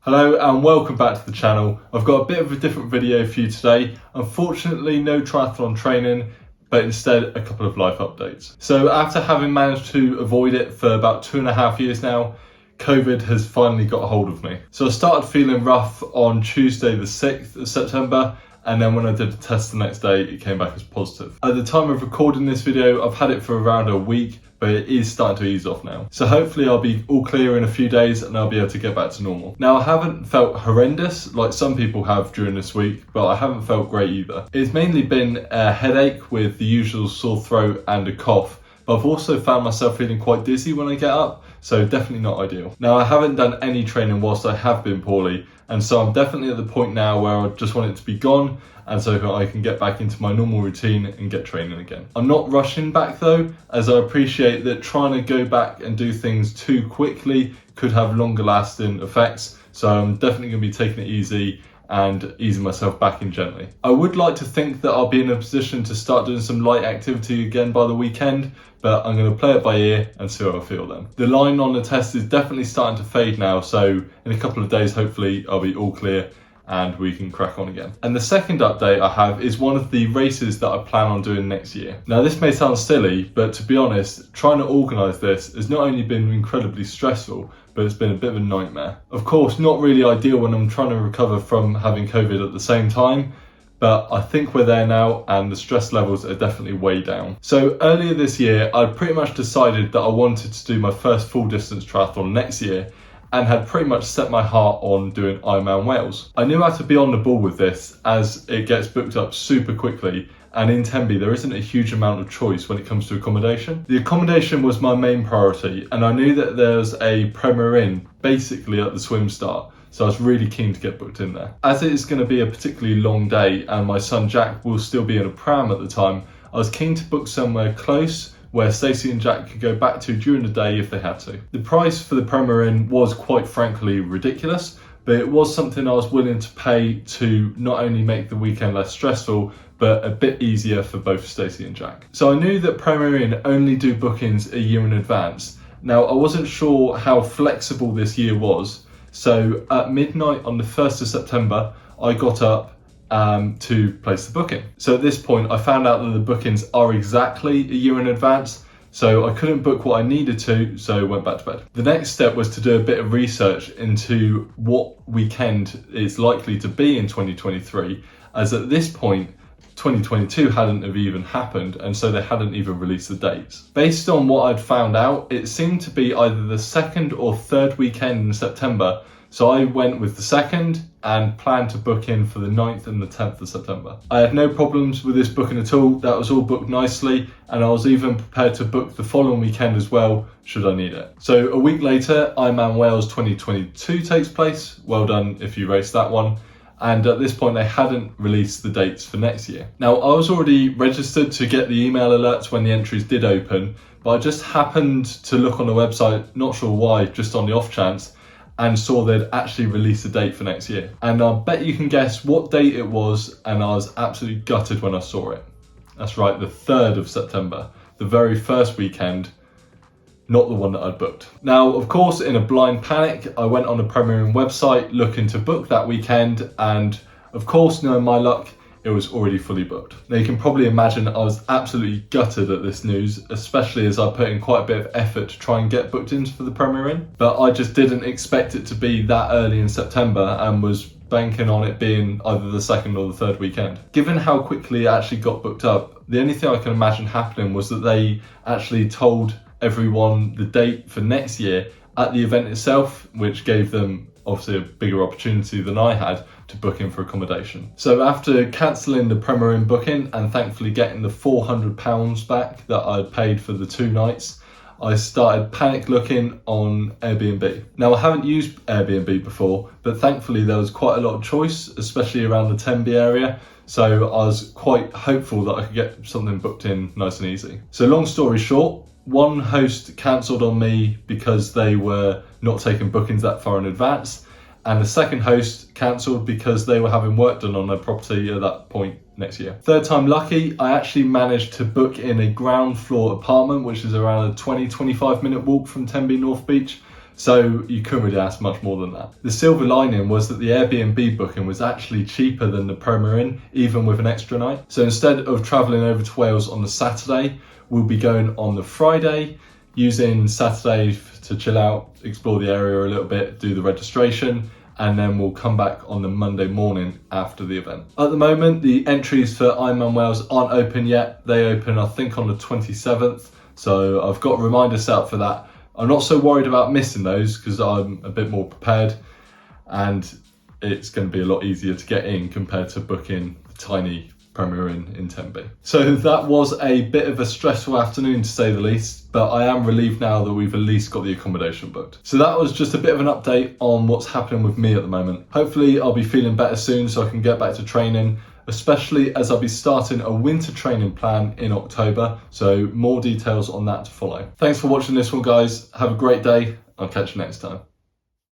Hello and welcome back to the channel. I've got a bit of a different video for you today. Unfortunately, no triathlon training, but instead a couple of life updates. So after having managed to avoid it for about 2.5 years now, COVID has finally got a hold of me. So I started feeling rough on Tuesday the 6th of September, and then when I did the test the next day, it came back as positive. At the time of recording this video, I've had it for around a week, but it is starting to ease off now. So hopefully I'll be all clear in a few days and I'll be able to get back to normal. Now, I haven't felt horrendous like some people have during this week, but I haven't felt great either. It's mainly been a headache with the usual sore throat and a cough, but I've also found myself feeling quite dizzy when I get up, so definitely not ideal. Now, I haven't done any training whilst I have been poorly, and so I'm definitely at the point now where I just want it to be gone, and so I can get back into my normal routine and get training again. I'm not rushing back though, as I appreciate that trying to go back and do things too quickly could have longer lasting effects, so I'm definitely going to be taking it easy and easing myself back in gently. I would like to think that I'll be in a position to start doing some light activity again by the weekend, but I'm going to play it by ear and see how I feel then. The line on the test is definitely starting to fade now, so in a couple of days hopefully I'll be all clear and we can crack on again. And the second update I have is one of the races that I plan on doing next year. Now, this may sound silly, but to be honest, trying to organise this has not only been incredibly stressful, but it's been a bit of a nightmare. Of course, not really ideal when I'm trying to recover from having COVID at the same time, but I think we're there now and the stress levels are definitely way down. So earlier this year, I pretty much decided that I wanted to do my first full distance triathlon next year, and had pretty much set my heart on doing Ironman Wales. I knew how to be on the ball with this, as it gets booked up super quickly, and in Tenby there isn't a huge amount of choice when it comes to accommodation. The accommodation was my main priority, and I knew that there's a Premier Inn basically at the swim start, so I was really keen to get booked in there. As it is going to be a particularly long day and my son Jack will still be in a pram at the time, I was keen to book somewhere close where Stacey and Jack could go back to during the day if they had to. The price for the Premier Inn was quite frankly ridiculous, but it was something I was willing to pay to not only make the weekend less stressful, but a bit easier for both Stacey and Jack. So I knew that Premier Inn only do bookings a year in advance. Now, I wasn't sure how flexible this year was, so at midnight on the 1st of September, I got up to place the booking. So at this point, I found out that the bookings are exactly a year in advance, so I couldn't book what I needed to, so I went back to bed. The next step was to do a bit of research into what weekend is likely to be in 2023, as at this point, 2022 hadn't have even happened, and so they hadn't even released the dates. Based on what I'd found out, it seemed to be either the second or third weekend in September, so I went with the second and planned to book in for the 9th and the 10th of September. I had no problems with this booking at all. That was all booked nicely, and I was even prepared to book the following weekend as well, should I need it. So a week later, Ironman Wales 2022 takes place. Well done if you raced that one. And at this point, they hadn't released the dates for next year. Now, I was already registered to get the email alerts when the entries did open, but I just happened to look on the website, not sure why, just on the off chance, and saw they'd actually released a date for next year. And I bet you can guess what date it was, and I was absolutely gutted when I saw it. That's right, the 3rd of September, the very first weekend, not the one that I'd booked. Now, of course, in a blind panic, I went on the Premier Inn website looking to book that weekend, and of course, knowing my luck, it was already fully booked. Now, you can probably imagine I was absolutely gutted at this news, especially as I put in quite a bit of effort to try and get booked into for the Premier Inn. But I just didn't expect it to be that early in September and was banking on it being either the second or the third weekend. Given how quickly it actually got booked up, the only thing I can imagine happening was that they actually told everyone the date for next year at the event itself, which gave them obviously a bigger opportunity than I had to book in for accommodation. So after cancelling the Premier Inn booking and thankfully getting the £400 back that I'd paid for the 2 nights, I started panic looking on Airbnb. Now, I haven't used Airbnb before, but thankfully there was quite a lot of choice, especially around the Tenby area. So I was quite hopeful that I could get something booked in nice and easy. So long story short, one host cancelled on me because they were not taking bookings that far in advance, and the second host cancelled because they were having work done on their property at that point next year. Third time lucky, I actually managed to book in a ground floor apartment, which is around a 20-25 minute walk from Tenby North Beach. So you couldn't really ask much more than that. The silver lining was that the Airbnb booking was actually cheaper than the Premier Inn, even with an extra night. So instead of travelling over to Wales on the Saturday, we'll be going on the Friday, using Saturday to chill out, explore the area a little bit, do the registration, and then we'll come back on the Monday morning after the event. At the moment, the entries for Ironman Wales aren't open yet. They open, I think, on the 27th. So I've got a reminder set up for that. I'm not so worried about missing those because I'm a bit more prepared, and it's going to be a lot easier to get in compared to booking the tiny Premier Inn in Tenby. So that was a bit of a stressful afternoon, to say the least, but I am relieved now that we've at least got the accommodation booked. So that was just a bit of an update on what's happening with me at the moment. Hopefully I'll be feeling better soon so I can get back to training, especially as I'll be starting a winter training plan in October. So more details on that to follow. Thanks for watching this one, guys. Have a great day. I'll catch you next time.